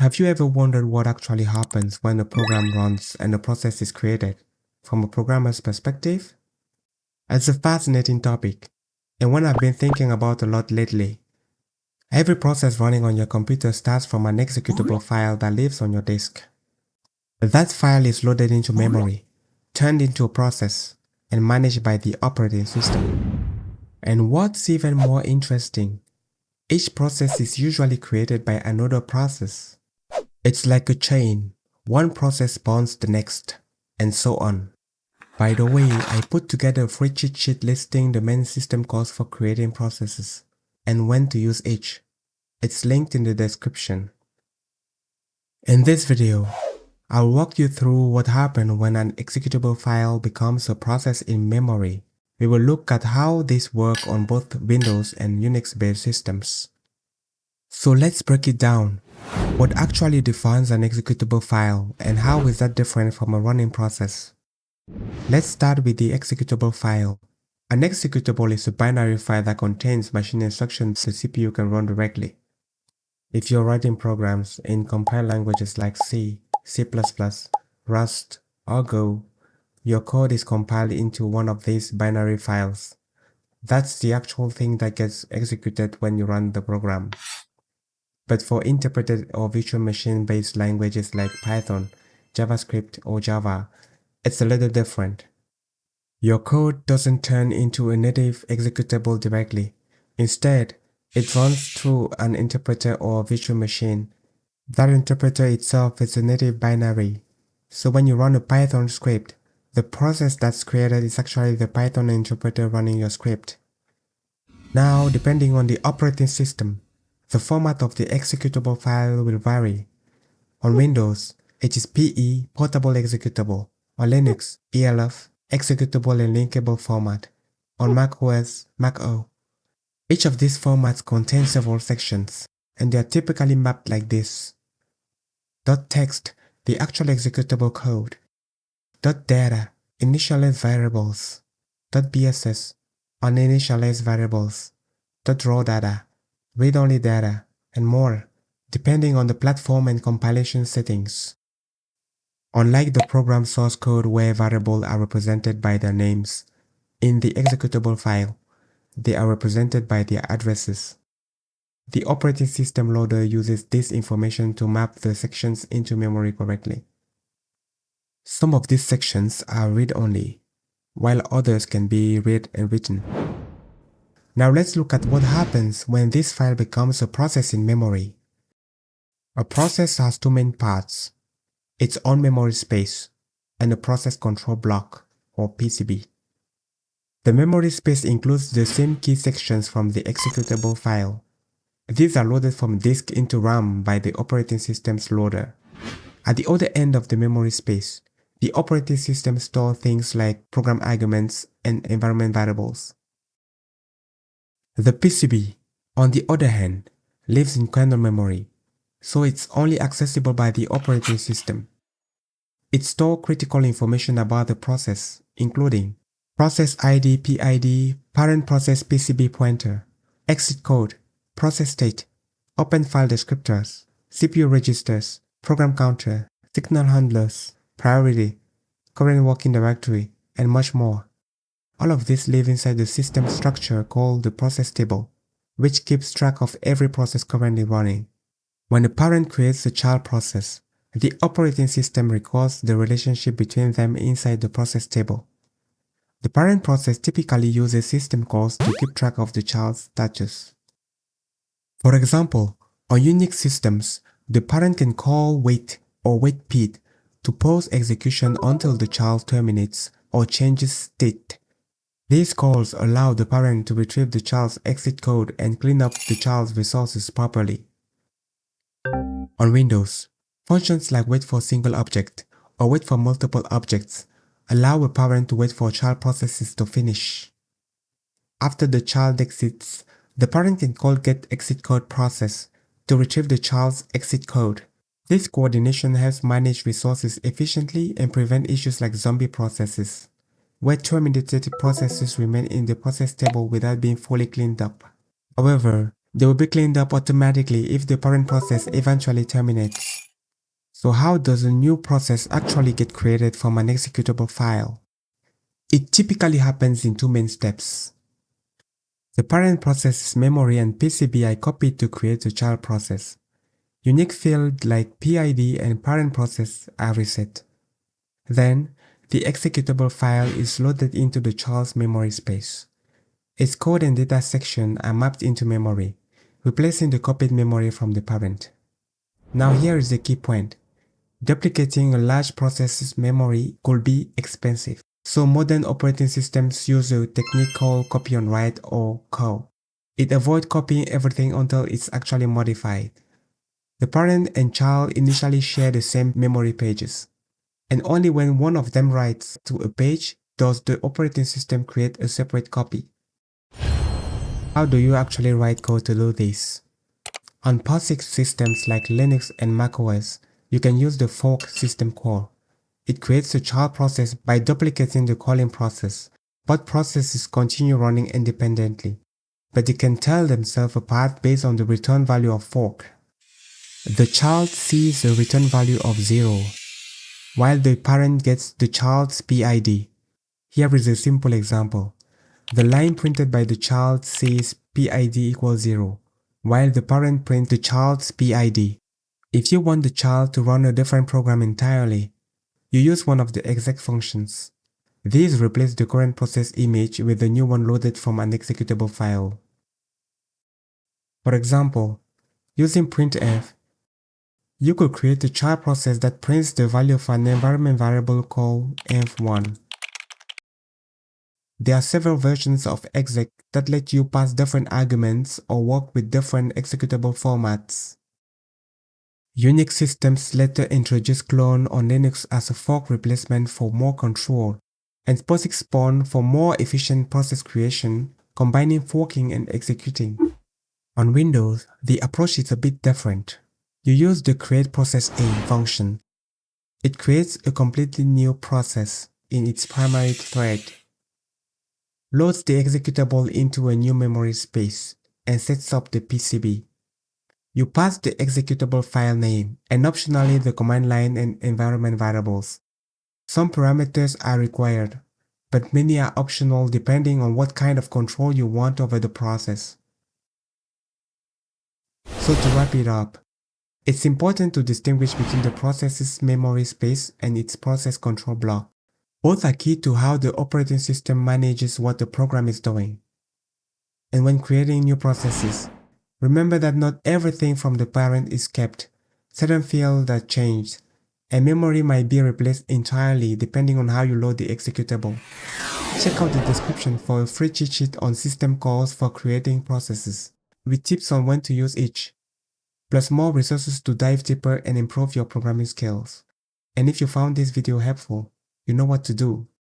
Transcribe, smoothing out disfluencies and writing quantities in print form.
Have you ever wondered what actually happens when a program runs and a process is created, from a programmer's perspective? It's a fascinating topic, and one I've been thinking about a lot lately. Every process running on your computer starts from an executable file that lives on your disk. That file is loaded into memory, turned into a process, and managed by the operating system. And what's even more interesting, each process is usually created by another process. It's like a chain, one process spawns the next, and so on. By the way, I put together a free cheat sheet listing the main system calls for creating processes, and when to use each. It's linked in the description. In this video, I'll walk you through what happens when an executable file becomes a process in memory. We will look at how this works on both Windows and Unix-based systems. So let's break it down. What actually defines an executable file, and how is that different from a running process? Let's start with the executable file. An executable is a binary file that contains machine instructions the CPU can run directly. If you're writing programs in compiled languages like C, C++, Rust, or Go, your code is compiled into one of these binary files. That's the actual thing that gets executed when you run the program. But for interpreted or virtual machine-based languages like Python, JavaScript, or Java, it's a little different. Your code doesn't turn into a native executable directly. Instead, it runs through an interpreter or virtual machine. That interpreter itself is a native binary. So when you run a Python script, the process that's created is actually the Python interpreter running your script. Now, depending on the operating system, the format of the executable file will vary. On Windows, it is PE, Portable Executable. On Linux, ELF, Executable and Linkable format. On Mac-OS, Mach-O. Each of these formats contains several sections, and they are typically mapped like this. .text, the actual executable code. .data, initialized variables. .bss, uninitialized variables. .raw data, read-only data, and more, depending on the platform and compilation settings. Unlike the program source code where variables are represented by their names, in the executable file, they are represented by their addresses. The operating system loader uses this information to map the sections into memory correctly. Some of these sections are read-only, while others can be read and written. Now let's look at what happens when this file becomes a process in memory. A process has two main parts, its own memory space, and a process control block, or PCB. The memory space includes the same key sections from the executable file. These are loaded from disk into RAM by the operating system's loader. At the other end of the memory space, the operating system stores things like program arguments and environment variables. The PCB, on the other hand, lives in kernel memory, so it's only accessible by the operating system. It stores critical information about the process, including process ID PID, parent process PCB pointer, exit code, process state, open file descriptors, CPU registers, program counter, signal handlers, priority, current working directory, and much more. All of this live inside the system structure called the process table, which keeps track of every process currently running. When a parent creates a child process, the operating system records the relationship between them inside the process table. The parent process typically uses system calls to keep track of the child's status. For example, on Unix systems, the parent can call wait or waitpid to pause execution until the child terminates or changes state. These calls allow the parent to retrieve the child's exit code and clean up the child's resources properly. On Windows, functions like wait for a single object or wait for multiple objects allow a parent to wait for child processes to finish. After the child exits, the parent can call getExitCodeProcess to retrieve the child's exit code. This coordination helps manage resources efficiently and prevent issues like zombie processes, where terminated processes remain in the process table without being fully cleaned up. However, They will be cleaned up automatically if the parent process eventually terminates. So how does a new process actually get created from an executable file? It typically happens in two main steps. The parent process's memory and PCB are copied to create the child process. Unique fields like PID and parent process are reset. Then, the executable file is loaded into the child's memory space. Its code and data section are mapped into memory, replacing the copied memory from the parent. Now here is the key point. Duplicating a large process's memory could be expensive, so modern operating systems use a technique called copy on write or COW. It avoids copying everything until it's actually modified. The parent and child initially share the same memory pages, and only when one of them writes to a page does the operating system create a separate copy. How do you actually write code to do this? On POSIX systems like Linux and Mac-OS, you can use the fork system call. It creates a child process by duplicating the calling process. Both processes continue running independently, but they can tell themselves apart based on the return value of fork. The child sees the return value of 0, while the parent gets the child's PID. Here is a simple example. The line printed by the child says PID equals 0, while the parent prints the child's PID. If you want the child to run a different program entirely, you use one of the exec functions. These replace the current process image with the new one loaded from an executable file. For example, using printf, you could create a child process that prints the value of an environment variable called env1. There are several versions of exec that let you pass different arguments or work with different executable formats. Unix systems later introduced clone on Linux as a fork replacement for more control, and POSIX spawned for more efficient process creation, combining forking and executing. On Windows, the approach is a bit different. You use the CreateProcess function. It creates a completely new process in its primary thread, loads the executable into a new memory space, and sets up the PCB. You pass the executable file name and optionally the command line and environment variables. Some parameters are required, but many are optional depending on what kind of control you want over the process. So to wrap it up, it's important to distinguish between the process's memory space and its process control block. Both are key to how the operating system manages what the program is doing. And when creating new processes, remember that not everything from the parent is kept. Certain fields are changed, and memory might be replaced entirely depending on how you load the executable. Check out the description for a free cheat sheet on system calls for creating processes, with tips on when to use each, plus more resources to dive deeper and improve your programming skills. And if you found this video helpful, you know what to do.